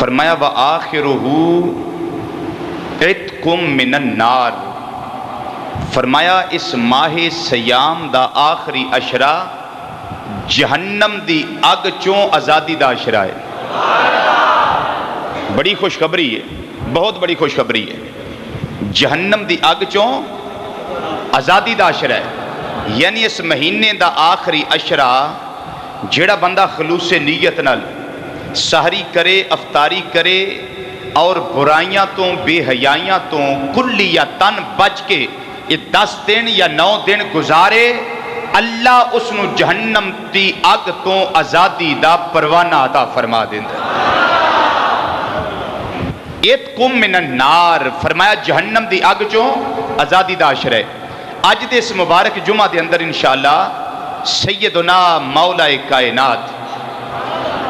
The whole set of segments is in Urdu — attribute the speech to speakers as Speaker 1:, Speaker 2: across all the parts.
Speaker 1: فرمایا وآخرہ عتقم من النار، فرمایا اس ماہ سیام دا آخری اشرا جہنم دی اگ چوں آزادی دا اشرا ہے۔ بڑی خوشخبری ہے، بہت بڑی خوشخبری ہے۔ جہنم دی اگ چوں آزادی دا اشرا ہے، یعنی اس مہینے دا آخری اشرا جڑا بندہ خلوص نیت نال سحری کرے، افطاری کرے اور برائیاں تو بے حیائیاں تو کلی یا تن بچ کے یہ 10 دن یا 9 دن گزارے، اللہ اس نو جہنم دی اگ تو آزادی دا پروانہ عطا فرما دیندا۔ اتقم من النار، فرمایا جہنم دی اگ چوں آزادی دا اشرا ہے۔ اج دے اس مبارک جمعہ دے اندر انشاءاللہ سیدنا مولا کائنات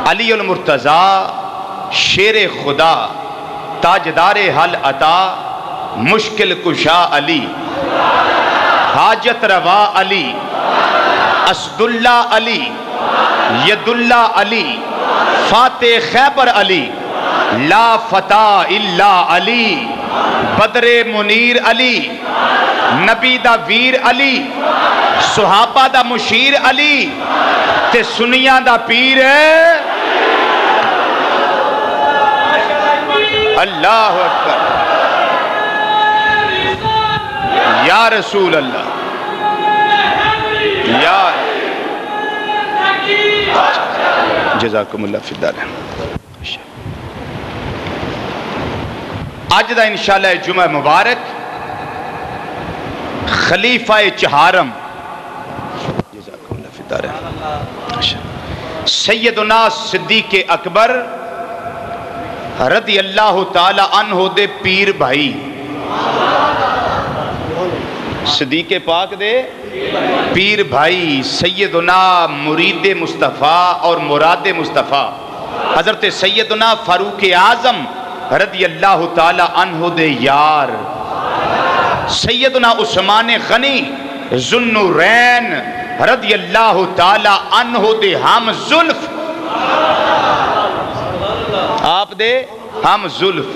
Speaker 1: علی المرتضی شیر خدا تاجدار حل عطا مشکل کشا علی حاجت روا علی اسد اللہ علی ید اللہ علی فاتح خیبر علی لا فتح الا علی بدر منیر علی نبی دا ویر علی صحابہ دا مشیر علی تے سنیاں دا پیر اللہ اکبر یا رسول اللہ یا جزاکم اللہ فی الدارین۔ آج دا انشاءاللہ جمعہ مبارک خلیفہ چہارم جزاکم اللہ فی الدارین سیدنا صدیق اکبر رضی اللہ تعالی عنہ دے پیر بھائی، صدیق پاک دے پیر بھائی سیدنا مرید مصطفیٰ اور مراد مصطفیٰ حضرت سیدنا فاروق اعظم رضی اللہ تعالی عنہ دے یار سیدنا عثمان غنی ذوالنورین رضی اللہ تعالی عنہ دے ہم زلف، آپ دے ہم زلف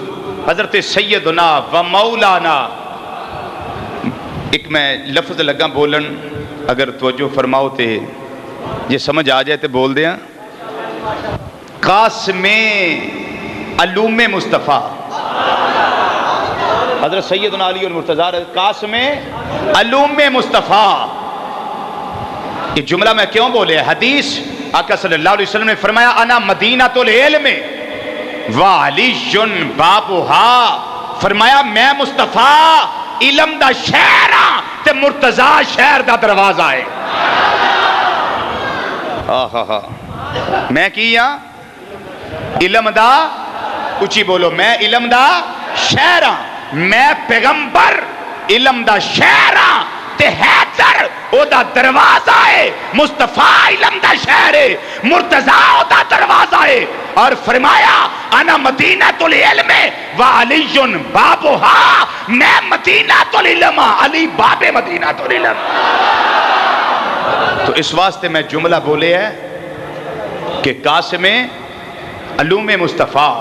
Speaker 1: حضرت سیدنا و مولانا۔ ایک میں لفظ لگا بولن، اگر توجہ فرماؤ تے یہ سمجھ آ جائے تے بول دیا۔ قاسم علوم مصطفیٰ حضرت سیدنا علی المرتضی قاسم علوم مصطفیٰ، یہ جملہ میں کیوں بولے؟ حدیث آقا صلی اللہ علیہ وسلم نے فرمایا انا مدینۃ العلم وعلی بابھا، فرمایا میں مصطفیٰ علم دا شہر ہاں تے مرتضی شہر دا دروازہ ہے۔ میں کی ہاں علم دا، اچھی بولو، میں علم دا شہر ہاں، میں پیغمبر علم دا شہر ہاں تے حیدر او دا دروازہ ہے، مصطفیٰ علم دا شہر ہے، مرتضی او دا دروازہ ہے۔ اور فرمایا انا مدینۃ العلم وعلی بابھا، میں مدینۃ العلم، علی باب مدینۃ العلم۔ تو اس واسطے میں جملہ بولے ہے کہ قاسم علوم مصطفیٰ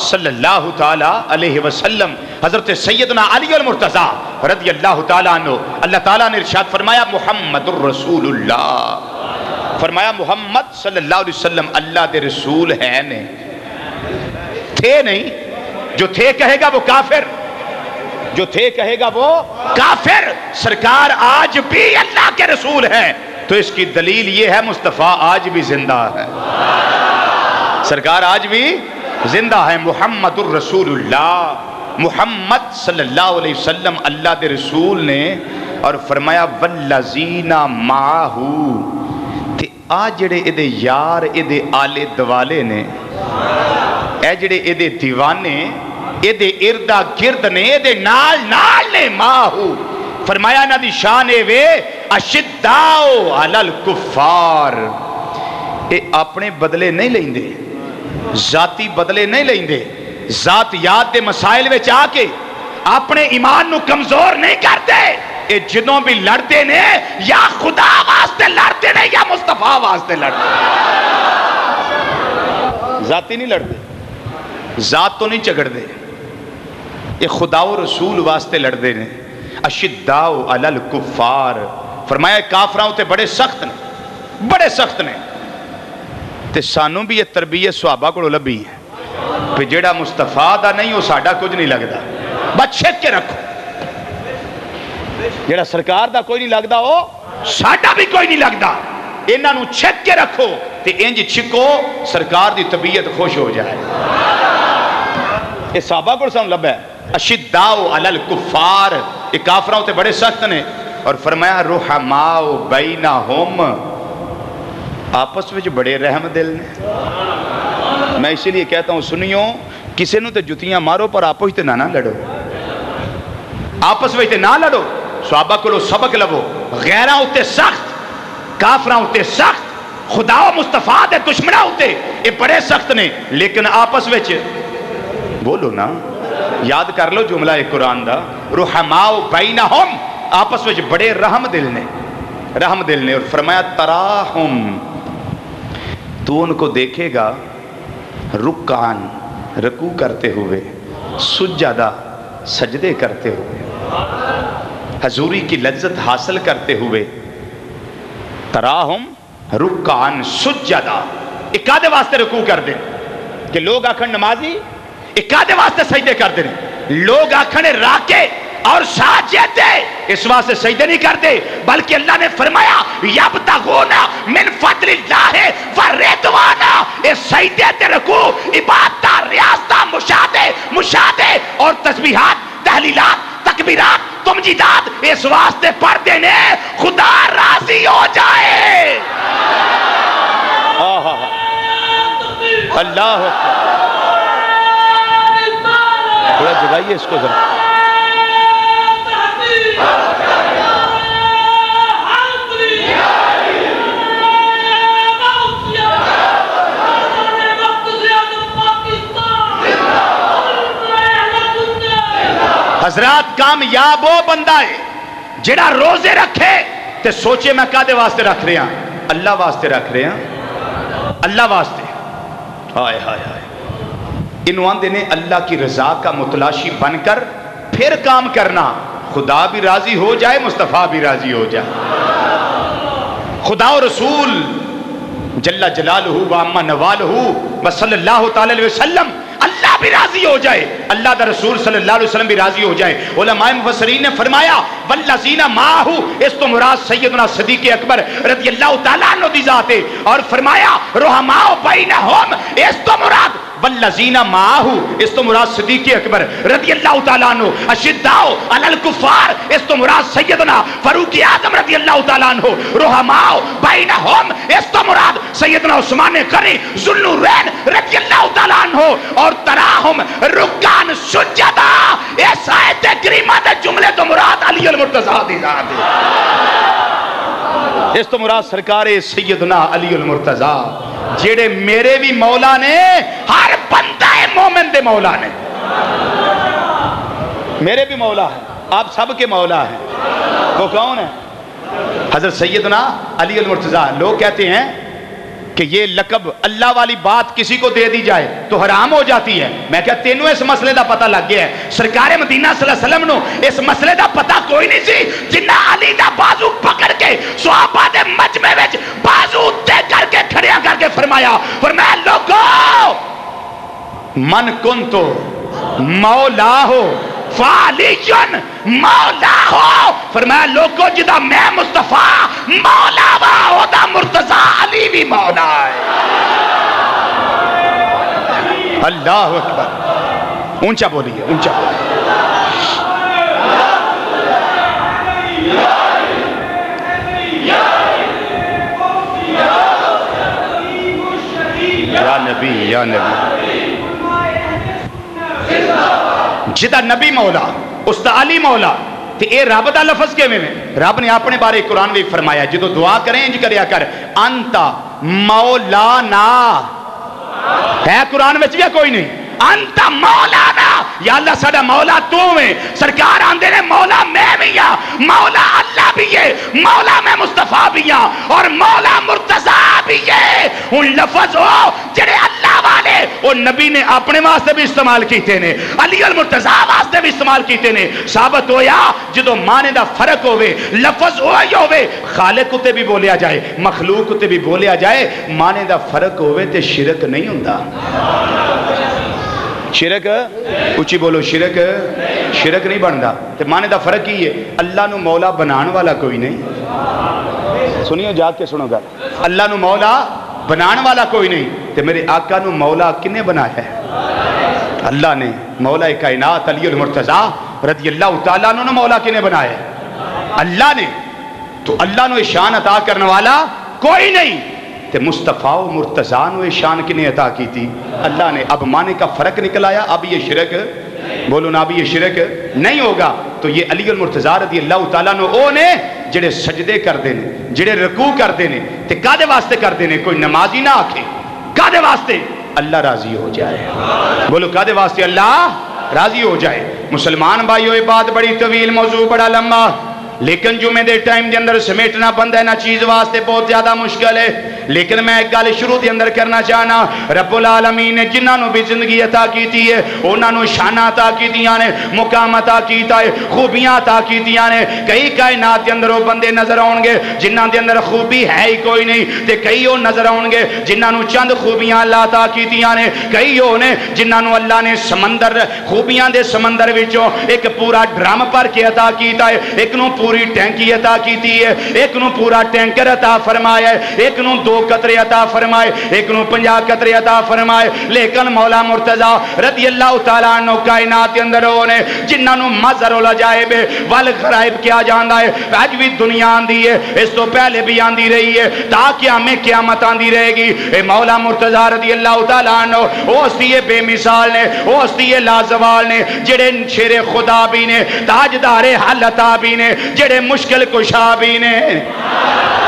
Speaker 1: صلی اللہ تعالی علیہ وسلم حضرت سیدنا علی المرتضی رضی اللہ تعالیٰ عنہ، اللہ تعالیٰ نے ارشاد فرمایا محمد الرسول اللہ، فرمایا محمد صلی اللہ علیہ وسلم اللہ دے رسول ہیں نہیں تھے، نہیں جو تھے کہے گا وہ کافر، جو تھے کہے گا وہ کافر۔ سرکار آج بھی اللہ کے رسول ہیں، تو اس کی دلیل یہ ہے مصطفیٰ آج بھی زندہ ہے، سرکار آج بھی زندہ ہے۔ محمد الرسول اللہ، محمد صلی اللہ علیہ وسلم اللہ دے رسول نے، اور فرمایا والذین معہ، تے آ جڑے ایدے یار ایدے آلے دوالے نے، اے جڑے ایدے دیوانے ایدے اردہ گرد نے، ایدے نال نال نے، معہ فرمایا نا دی شان وے اشداؤ علی الکفار، اے اپنے بدلے نہیں لیں دے، ذاتی بدلے نہیں لیں دے، ذاتیات دے مسائل وچ آ کے اپنے ایمان نو کمزور نہیں کرتے، اے جدوں بھی لڑتے نے یا خدا واسطے لڑتے نے یا مصطفیٰ واسطے لڑتے، ذاتی نہیں لڑتے، ذات تو نہیں جھگڑ دے، یہ خدا و رسول واسطے لڑ دے نے۔ اشداء علی الکفار، فرمایا کافراں تے بڑے سخت نے، بڑے سخت نے۔ تے سانوں بھی یہ تربیت صحابہ کو لبھی ہے کہ جیڑا مصطفیٰ دا نہیں وہ ساڈا کچھ نہیں لگدا، بس چھک کے رکھو، جیڑا سرکار دا کوئی نہیں لگدا وہ ساڈا بھی کوئی نہیں لگدا، انہاں نوں چھک کے رکھو تے انج چھکو سرکار دی طبیعت خوش ہو جائے۔ یہ صحابہ کو سن لبا ہے اشداء علی الکفار، یہ کافراں تے بڑے سخت نے، اور فرمایا رحماء بینہم، آپس وچ بڑے رحم دل نے۔ میں اسی لیے کہتا ہوں سنیوں، کسی نو تے جتیاں مارو پر آپس تے نہ لڑو، آپس وچ تے نہ لڑو، صحابہ کو سبق لو، غیراں اتے سخت، کافراں اتے سخت، خدا و مصطفیٰ دے دشمناں اتے یہ بڑے سخت نے، لیکن آپس وچ بولو نا، یاد کر لو جملہ قرآن دا، رحماء بینہم، آپس وچ بڑے رحم دل نے، رحم دل نے۔ اور فرمایا تراہم، تو ان کو دیکھے گا رکعان، رکوع کرتے ہوئے، سجدہ، سجدے کرتے ہوئے، حضوری کی لذت حاصل کرتے ہوئے، تراہم رکعان سجدہ، اکادے واسطے رکوع کر دیں کہ لوگ آکھن نمازی، اکادے واسطے سجدے کر دیں، لوگ آکھن راکے اور ساجد اس واسطے سجدے نہیں کرتے، بلکہ اللہ نے فرمایا یبتغون من فضل اللہ ورضوانا، اس سجدے تے رکوع، عبادت، ریاضت، مشاہدے اور تسبیحات، تحلیلات، تکبیرات، تمجیدات اس واسطے پڑھ دینے خدا راضی ہو جائے۔ اللہ تھوڑا جگائیے اس کو ذرا۔ حضرات کامیاب وہ بندہ ہے جڑا روزے رکھے تے سوچے میں کادے واسطے رکھ رہے ہیں، اللہ واسطے رکھ رہے ہیں، اللہ واسطے۔ ہائے ہائے ہائے، انہوں آندے نے اللہ کی رضا کا متلاشی بن کر پھر کام کرنا، خدا بھی راضی ہو جائے، مصطفیٰ بھی راضی ہو جائے، خدا و رسول جل جلالہ وعما نوالہ صلی اللہ تعالی علیہ وسلم اللہ بھی راضی ہو جائے، اللہ دا رسول صلی اللہ علیہ وسلم بھی راضی ہو جائے۔ علماء مفسرین نے فرمایا والذین معہ، اس تو مراد سیدنا صدیق اکبر رضی اللہ تعالیٰ عنہ دی ذات ہے، اور فرمایا رحماء بینہم، اس تو مراد والذین معہ، اس تو مراد صدیق اکبر رضی اللہ تعالیٰ عنہ، اشداء علی الکفار، اس تو مراد سیدنا فاروق اعظم رضی اللہ تعالیٰ عنہ، رحماء بینہم، اس تو مراد سیدنا عثمان غنی ذو النورین رضی اللہ تعالیٰ عنہ، اور تراہم رکعان سجدہ، اس آیت کریمہ دے جملے تو مراد علی المرتضیٰ دی ذات ہے، اس تو مراد سرکار سیدنا علی المرتضیٰ جیڑے میرے بھی مولا نے، ہر بندہ مومن دے مولا نے، میرے بھی مولا ہے، آپ سب کے مولا ہیں، وہ کون ہے؟ حضرت سیدنا علی المرتضیٰ۔ لوگ کہتے ہیں کہ یہ لقب اللہ والی بات کسی کو دے دی جائے تو حرام ہو جاتی ہے، میں کہا تینوں اس مسئلے دا پتہ لگ گیا ہے، سرکار مدینہ صلی اللہ علیہ وسلم نو اس مسئلے دا پتہ کوئی نہیں سی، جنہ علی دا بازو پکڑ کے صحابہ دے مجمع وچ بازو تے کر کے کھڑیا کر کے فرمایا لوگو من کنتو مولا ہو فعلیون مولا ہو، فرمایا لوگو جدا میں مصطفیٰ مولا وا ہوتا مرتضیٰ علی بھی مولا ہے۔ اللہ اکبر، اونچا بولیے، اونچا بولیے۔ یا نبی یا نبی، جدا نبی مولا اس دا علی مولا، تے اے رب دا لفظ کے میں رب نے اپنے بارے قرآن میں فرمایا جدو دعا کریں انج کریا کر انتا مولانا، ہے قرآن میں چاہیے کوئی نہیں، انتا مولانا، یا اللہ ساڑا مولا تو میں، سرکار آندے نے مولا میں بھی ہاں، مولا اللہ بھی ہے، مولا میں مصطفیٰ بھی ہاں، اور مولا مرتضیٰ بھی ہے، ان لفظ ہو جڑے اللہ والے وہ نبی نے اپنے واسطے بھی استعمال کیتے نے، علی المرتضیٰ واسطے بھی استعمال کیتے نے۔ ثابت ہویا جدو معنی دا فرق ہوئے، لفظ ہوئی ہوئے، خالق تے بھی بولیا جائے مخلوق تے بھی بولیا جائے، معنی دا فرق ہوئے تے شرک نہیں ہوندہ۔ شرک اچھی بولو، شرک نہیں بندا۔ تے معنی دا فرق ہی ہے، اللہ نو مولا بنان والا کوئی نہیں، سنیو جاگ کے سنو گا، اللہ نو مولا بنان والا کوئی نہیں، تے میرے آقا نو مولا کنے بنایا ہے؟ اللہ نے۔ مولا کائنات علی المرتضیٰ رضی اللہ تعالیٰ عنہ مولا کنے بنایا ہے؟ اللہ نے۔ تو اللہ نو شان عطا کرنے والا کوئی نہیں، تے مصطفیٰ و مرتضیٰ نو شان کنے عطا کی تھی؟ اللہ نے۔ اب معنی کا فرق نکل آیا، اب یہ شرک، بولو نا، اب یہ شرک نہیں ہوگا۔ تو یہ علی المرتضیٰ رضی اللہ تعالیٰ عنہ او نے جڑے سجدے کر دینے، جڑے رکوع کر دینے، تے کادے واسطے کر دینے؟ کوئی نمازی نہ آکھے، کادے واسطے؟ اللہ راضی ہو جائے۔ بولو کادے واسطے؟ اللہ راضی ہو جائے۔ مسلمان بھائیو، یہ بات بڑی طویل، موضوع بڑا لمبا، لیکن جمعے دے ٹائم دے اندر سمیٹنا بندہ ہے نا چیز واسطے بہت زیادہ مشکل ہے، لیکن میں ایک گل شروع دے اندر کرنا چاہنا، رب العالمین نے جنہاں نو بھی زندگی عطا کیتی ہے، انہاں نو شانہ عطا کیتیاں نے، مقام عطا کیتا ہے، خوبیاں عطا کیتیاں نے۔ کئی کائنات دے اندر وہ بندے نظر آؤں گے جنہاں دے اندر خوبی ہے ہی کوئی نہیں، تے کئی وہ نظر آؤں گے جنہاں نو چند خوبیاں اللہ عطا کیتیاں نے، کئی وہ نے جنہاں نو اللہ نے سمندر، خوبیاں دے سمندر وچوں ایک پورا ڈرم پر کے عطا کیتا ہے، ایک نو پوری ٹینکی عطا کیتی ہے، ایک نو پورا ٹینکر عطا فرمایا ہے، ایک نو 2 قطرے عطا فرمائے، ایک نو 50 قطرے عطا فرمائے۔ لیکن مولا مرتضیٰ رضی اللہ تعالیٰ عنہ کائنات کے اندر ہونے جنہاں نو مظہر العجائب والغرائب کیا جاندا ہے، آج بھی دنیا آندی ہے، اس تو پہلے بھی آندی رہی ہے، تاکہ ہمیں قیامت آندی رہے گی۔ اے مولا مرتضیٰ رضی اللہ تعالیٰ عنہ وہ ہستی بے مثال نے، وہ ہستی لازوال نے، جڑے شیر خدا بھی نے، تاجدار حالتا بھی نے، جڑے مشکل کشا بھی نے۔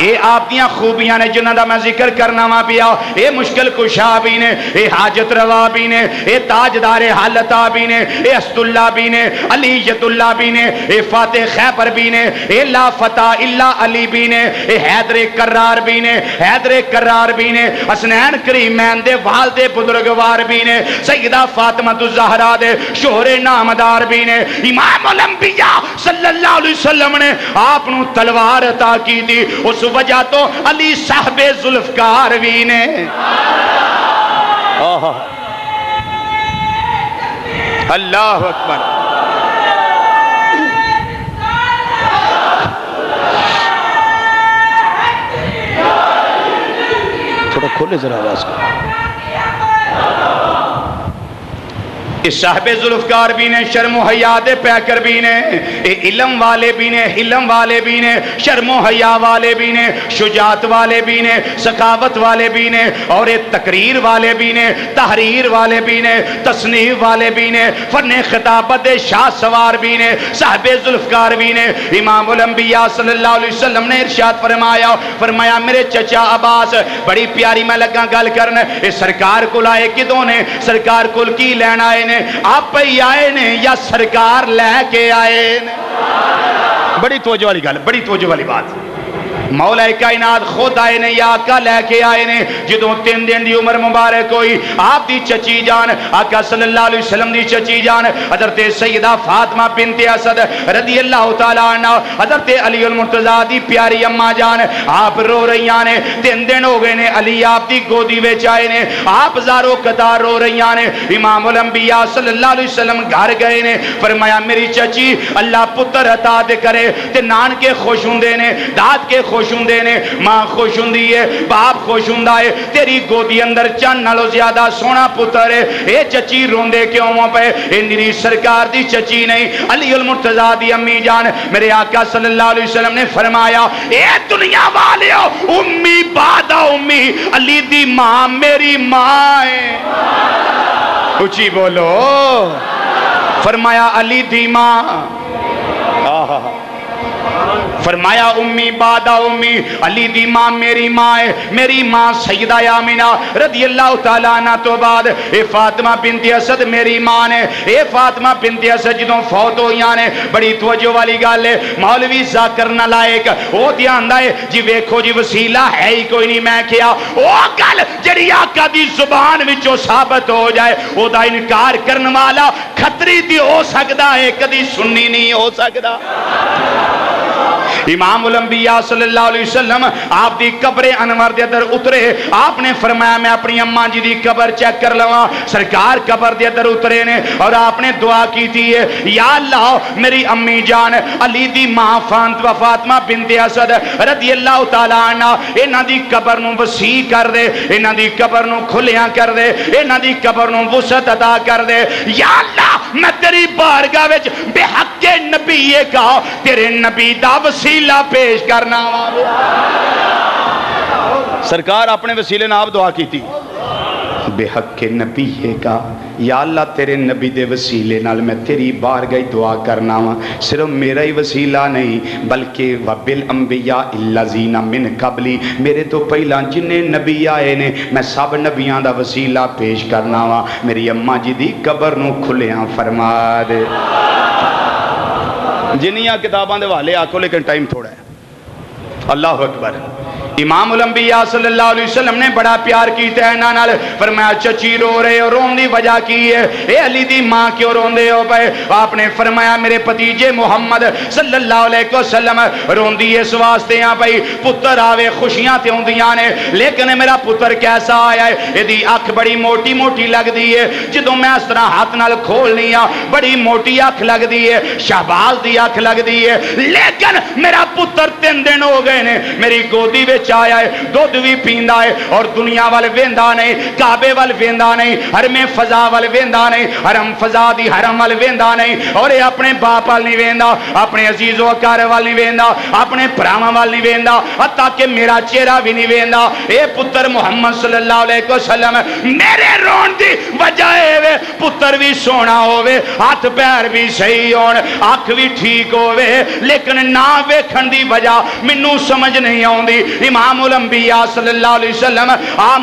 Speaker 1: اے آپ دیاں خوبیاں نے جنہاں دا میں ذکر کرنا ماں پیا، اے مشکل کشا بھی نے، اے حاجت روا بھی نے، اے تاجدار حالتا بھی نے، اے اسد اللہ بھی نے، علیت اللہ بھی نے، اے فاتح خیبر بھی نے، اے لا فتح الا علی بھی نے، اے حیدر کرار بھی نے، حیدر کرار بھی نے، حسنین کریمین دے والد بزرگوار بھی نے، سیدہ فاطمہ الزہرا دے شوہر نامدار بھی نے، امام الانبیاء صلی اللہ علیہ وسلم نے آپ نو تلوار عطا کی دی، اس وجہ تو علی صاحب ذوالفقار بھی نے۔ اللہ اکبر۔ تھوڑا کھولے ذرا آواز کا۔ صاحب ذوالفقار بھی نے، شرم و حیا دے پیکر بھی نے، علم والے بھی نے، حلم والے بھی نے، شرم و حیا والے بھی نے، شجاعت والے بھی نے، سخاوت والے بھی نے، اور تقریر والے بھی نے، تحریر والے بھی نے، تصنیف والے بھی نے، فن خطابت شاہ سوار بھی نے، صاحب ذوالفقار بھی نے۔ امام الانبیاء صلی اللہ علیہ وسلم نے ارشاد فرمایا میرے چچا عباس، بڑی پیاری میں لگا گل کرنے، اس سرکار کو لائے کدوں نے؟ سرکار کو کی لین آئے نے؟ آپ ہی آئے نے یا سرکار لے کے آئے نے؟ بڑی توجہ والی گل، بڑی توجہ والی بات۔ مولا کائنات خود آئے نے یا آقا لے کے آئے نے؟ جدوں 3 دن دی عمر مبارک ہوئی، آپ دی چچی جان آقا صلی اللہ علیہ وسلم دی چچی جان حضرت سیدہ فاطمہ بنت اسد رضی اللہ تعالیٰ عنہ، حضرت علی المرتضیٰ دی پیاری اماں جان آپ رو رہیاں نے۔ 3 دن ہو گئے نے، علی آپ دی گودی وچ آئے نے، آپ زارو قطار رو رہیاں نے۔ امام الانبیاء صلی اللہ علیہ وسلم گھر گئے نے، فرمایا میری چچی اللہ پتر عطا دے کرے تے نان کے خوش ہوندے نے، داد کے خوش ہوندے نے، ماں خوش ہوندی ہے، باپ خوش ہوندا ہے، تیری گودی اندر چند نالوں زیادہ سونا پتر ہے۔ اے چچی روندے کیوں ہو پے؟ اے میری سرکار دی چچی نہیں، علی المرتضیٰ دی امی جان۔ میرے آقا صلی اللہ علیہ وسلم نے فرمایا اے دنیا والیو، امی بعد امی، علی دی ماں میری ماں ہے۔ اچھی بولو۔ فرمایا علی دی ماں فرمایا امی بعد امی، علی دی ماں میری ماں ہے، میری ماں سیدہ آمینہ رضی اللہ تعالیٰ عنہ تو بعد اے فاطمہ بنت اسد میری ماں نے، اے فاطمہ بنت اسد جدوں فوت ہوئیاں نے، بڑی توجہ والی گل ہے، مولوی ذاکر نالائق او دیاندا ہے جی ویکھو جی وسیلہ ہے ہی کوئی نہیں، میں کیا او گل جڑی آقا دی زبان وچوں ثابت ہو جائے او دا انکار کرن والا خطری دی ہو سکدا ہے، کدی سنی نہیں ہو سکدا۔ امام الانبیاء صلی اللہ علیہ وسلم آپ دی قبر انور دے اندر اترے، آپ نے فرمایا میں اپنی اماں جی دی قبر چیک کر لواں، سرکار قبر دے اندر اترے نے اور آپ نے دعا کی تھی ہے یا اللہ میری امی جان علی دی ماں فاطمہ بنت اسد رضی اللہ تعالیٰ عنہ انہاں دی قبر نو وسیع کر دے، انہاں دی قبر نو کھلیاں کر دے، انہاں دی قبر نو وسعت عطا کر دے، یا اللہ میں تیری بارگاہ وچ بے حق نبی کا تیرے نبی دا وسیلہ پیش کرنا۔ سرکار اپنے وسیلے نہ آپ دعا کی تھی بے حق نبی کا، یا اللہ تیرے نبی دے وسیلے نال میں تیری بارگاہ دعا کرنا وا، صرف میرا ہی وسیلہ نہیں بلکہ وبالانبیاء الذین من قبلی، میرے تو پہلا جنہیں نبی آئے نے میں سب نبیاں دا وسیلہ پیش کرنا وا، میری اماں جی دی قبر نو کھلیاں فرما دے۔ جنیاں کتاباں دے والے آکو لیکن ٹائم تھوڑا ہے۔ اللہ اکبر۔ امام الانبیاء صلی اللہ علیہ وسلم نے بڑا پیار کیتا ہے نانال، فرمایا چچی رو رہے ہو، رون دی وجہ کی ہے، اے علی دی ماں کیوں رون دے ہو پے؟ آپ نے فرمایا میرے پتیجے محمد صلی اللہ علیہ وسلم رون دی اس واسطے ہیں بھائی پتر آوے خوشیاں تے ہوندیاں نے، لیکن میرا پتر کیسا آیا ہے، اے دی اکھ بڑی موٹی موٹی لگ دی ہے، جدوں میں اس طرح ہاتھ نال کھولنی ہاں بڑی موٹی اکھ لگ دی ہے، شہباز دی اکھ لگ دی ہے، لیکن میرا پتر 3 دن ہو گئے نے میری گودی وچ آیا ہے، دودھ بھی پیندا ہے اور دنیا وال ویندا نہیں، کعبے وال ویندا نہیں، حرم فضا وال ویندا نہیں، حرم فضا دی حرم وال ویندا نہیں، اور یہ اپنے باپ وال نہیں ویندا، اپنے عزیز و اکار وال نہیں ویندا، اپنے پراواں وال نہیں ویندا، حتیٰ کہ میرا چہرہ بھی نہیں ویندا۔ اے پتر محمد صلی اللہ علیہ وسلم میرے رون دی وجہ ہے پتر بھی سونا ہوئے، ہاتھ پیر بھی صحیح ہون، آنکھ بھی ٹھیک ہوئے، لیکن نہ ویکھن دی وجہ مینوں سمجھ نہیں آوندی۔ امام الانبیاء صلی اللہ علیہ وسلم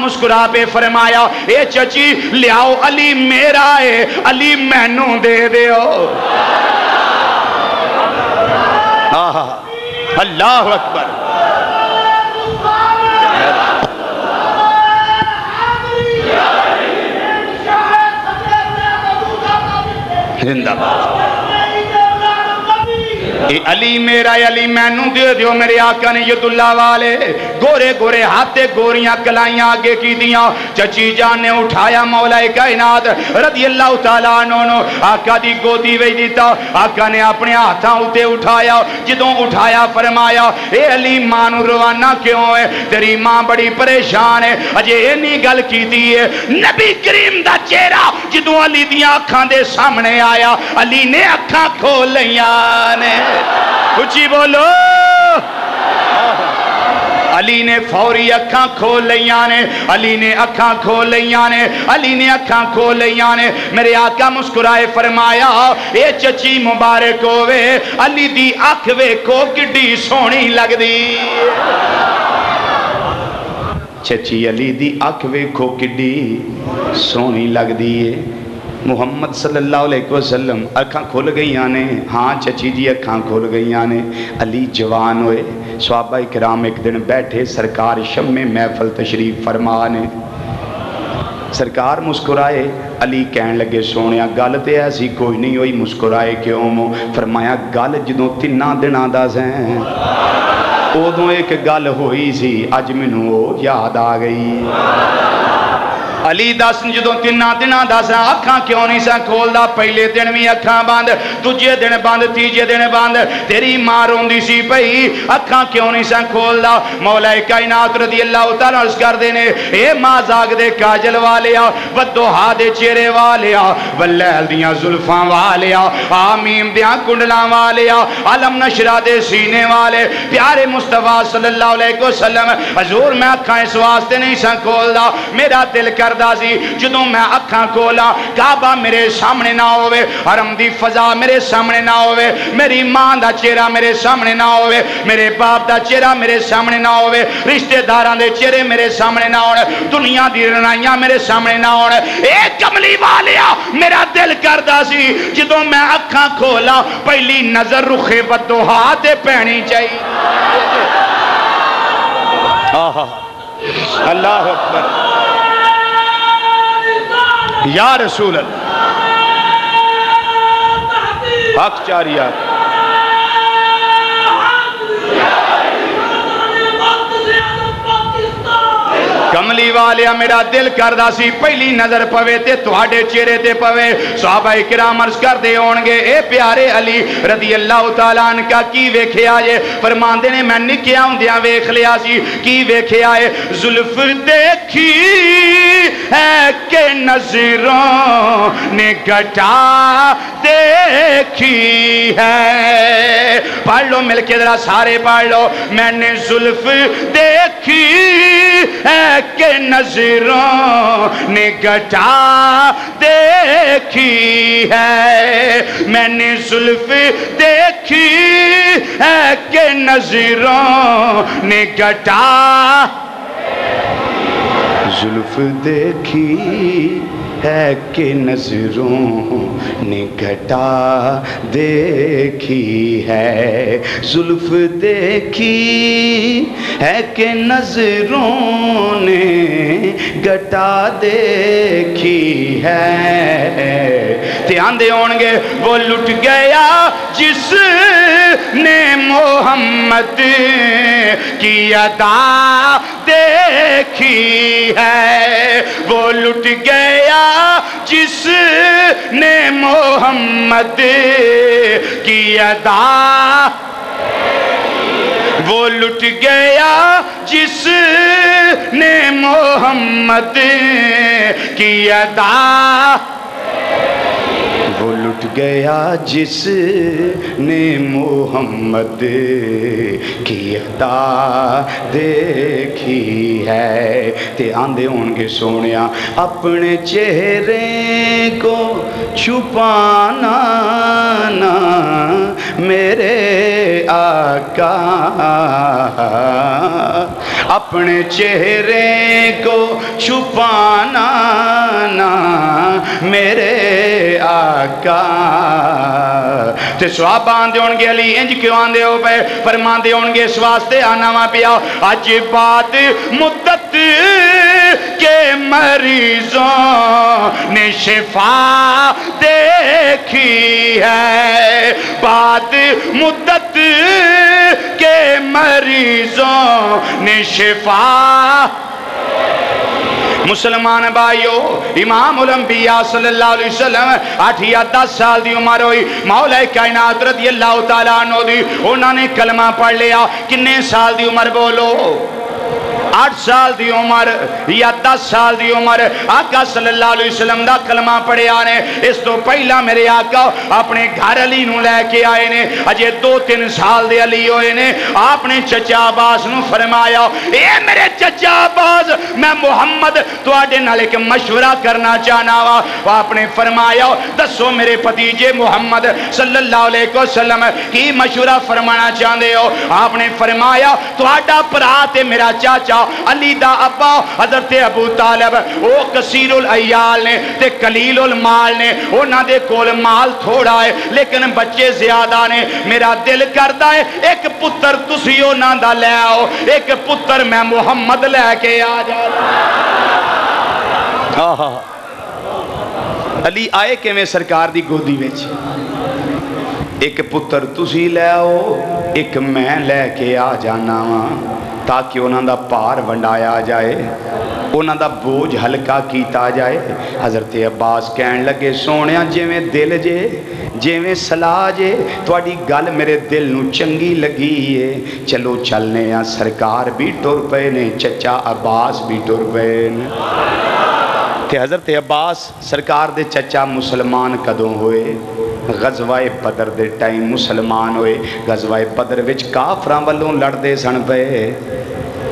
Speaker 1: مسکرا پہ فرمایا اے چچی لیاؤ علی میرا ہے، علی مینوں دے دیو۔ اللہ اکبر۔ زندہ باد۔ اے علی میرا ہے، علی مینوں دے دیو، میرے آقا نے ید اللہ والے گورے گورے ہاتھے گوریاں کلائیاں آگے کی دیاں، چچی جان نے اٹھایا مولا کائنات رضی اللہ تعالیٰ عنہ آقا دی گودی وی دیتا، آقا نے اپنے ہاتھاں اتے اٹھایا، جدوں اٹھایا فرمایا اے علی ماں نو روانہ کیوں ہے، تیری ماں بڑی پریشان ہے، اجے اینی گل کی دی ہے، نبی کریم دا چہرہ جدوں علی دیاں اکھاں دے سامنے آیا، علی نے اکھاں کھول لیاں نے، اچھی بولو، علی نے فوری اکھاں کھول لیاں نے، علی نے اکھاں کھول لیاں نے، علی نے اکھاں کھول لیاں نے، میرے آقا مسکرائے فرمایا اے چچی مبارک ہوئے، علی دی اکھ ویکھو کڈی سونی لگ دی۔ چچی علی دی اکھ ویکھو کڈی سونی لگ دی ہے۔ محمد صلی اللہ علیہ وسلم اکھاں کھل گئی آنے، ہاں چچی جی اکھاں کھل گئی آنے، علی جوان ہوئے، صحابہ کرام ایک دن بیٹھے، سرکار شم میں محفل تشریف فرمانے، سرکار مسکرائے، علی کہن لگے سونیا گل تے ایسی کوئی نہیں ہوئی، مسکرائے کیوں مو؟ فرمایا گل جدوں 3 دناں دا سیں ادوں ایک گل ہوئی سی، اج مینوں او یاد آ گئی۔ علی دس جدوں 3 دناں دس اکھاں کیوں نہیں سا کھولدا، پہلے دن بھی اکھاں بند، دوجے دن بند، تیجے دن بند، تیری ماں روندی سی پئی، اکھاں کیوں نہیں سا کھولدا؟ مولا کائنات رضی اللہ تعالیٰ عرض کر دینے اے ماں زاگ دے کاجل والیا، ودوہا دے چہرے والیا، واللیل دیاں زلفاں والیا، آمیم دیاں کنڈلاں والیا، علم نشرہ دے سینے والے، پیارے مصطفیٰ صلی اللہ علیہ وسلم، حضور میں اکھاں اس واسطے نہیں سا کھولدا، میرا دل کر کردا سی جدوں میں اکھاں کھولا کعبہ میرے سامنے نہ ہوئے، حرم دی فضا میرے سامنے نہ ہوئے، میری ماں دا چہرہ میرے سامنے نہ ہوئے، میرے باپ دا چہرہ میرے سامنے نہ ہوئے، رشتہ داراں دے چہرے میرے سامنے نہ ہوئے، دنیا دی رنائیاں میرے سامنے نہ ہوئے۔ اے کملی والیا میرا دل کردا سی جدوں میں اکھاں کھولا پہلی نظر رخ بدوہا تے پہنی چاہیے۔ اللہ اکبر یا رسول اللہ حق چاریات کملی والیا میرا دل کردا سی پہلی نظر پوے تے تواڈے چہرے تے پوے۔ صحابہ کرام عرض کردے ہونگے اے پیارے علی رضی اللہ تعالیٰ عنہ کا کی ویکھیا جے؟ فرماندے نے میں نکیا ہوندیاں ویکھ لیا سی۔ کی ویکھیا ہے؟ زلف دیکھی ہے کہ نظروں نے گھٹا دیکھی ہے۔ پڑھ لو مل کے ذرا سارے پڑھ لو۔ میں نے زلف دیکھی ہے کہ نظروں نے گھٹا دیکھی ہے، میں نے زلف دیکھی ہے کہ نظروں نے گھٹا، زلف دیکھی ہے کہ نظروں نے گھٹا دیکھی ہے، زلف دیکھی ہے کہ نظروں نے گھٹا دیکھی ہے۔ دھیان دے ہونگے وہ لٹ گیا جس نے محمد کی ادا دیکھی ہے، وہ لٹ گیا جس نے محمد کی ادا، وہ لٹ گیا جس نے محمد کی ادا، وہ لٹ گیا جس نے محمد کی ادا دیکھی ہے۔ تے آندے ہونگے سونیا اپنے چہرے کو چھپانا نہ میرے آقا، اپنے چہرے کو چھپانا نہ میرے آقا۔ تے صحابہ آندے ہونگے علی انج کیوں آندے ہو پے؟ فرماندے ہونگے اس واسطے آنا ماں پیا اج بات مدت کے مریضوں نے شفا دیکھی ہے، بات مدت کے مریضوں نے شفا۔ مسلمان بھائیو امام الانبیاء صلی اللہ علیہ وسلم 8 یا 10 سال دی عمر ہوئی، مولا کائنات رضی اللہ تعالیٰ عنہ دی انہوں نے کلمہ پڑھ لیا۔ کنے سال دی عمر بولو؟ 8 سال دی عمر یا 10 سال دی عمر آقا صلی اللہ علیہ وسلم دا کلمہ پڑھے آنے۔ اس تو پہلا میرے آقا اپنے گھر علی نو لے کے آئے نے، اجے 2-3 سال دے علی ہوئے نے۔ آپ نے چچا عباس نو فرمایا اے میرے چچا عباس میں محمد تو آڈے نال ایک مشورہ کرنا چاہنا وا۔ آپ نے فرمایا دسو میرے پتیجے محمد صلی اللہ علیہ وسلم کی مشورہ فرمانا چاہندے ہو؟ آپ نے فرمایا تو آڈا پراتے میرا چاچا علی دا ابا حضرت ابو طالب او کثیر العیال نے تے قلیل المال نے، اونا دے کول مال تھوڑا ہے لیکن بچے زیادہ نے۔ میرا دل کردہ ہے ایک پتر تسی اونا دا لے آؤ، ایک پتر میں محمد لے کے آ جا۔ علی آئے کہ میں سرکار دی گودی ویچ، ایک پتر تسی لے آؤ ایک میں لے کے آ جانا ہاں، تاکہ انہاں دا پار ونڈایا جائے، انہاں دا بوجھ ہلکا کیتا جائے۔ حضرت عباس کہن لگے سونیاں جے میں دل جے جے میں صلاح جے تواڈی گل میرے دل نو چنگی لگی ہے، چلو چلنے ہاں۔ سرکار بھی ٹر پے نے، چچا عباس بھی ٹر پے نے۔ کہ حضرت عباس سرکار دے چچا مسلمان کدوں ہوئے؟ غزوہ بدر دے ٹائم مسلمان ہوئے۔ غزوہ بدر وچ کافراں والوں لڑدے سن پے،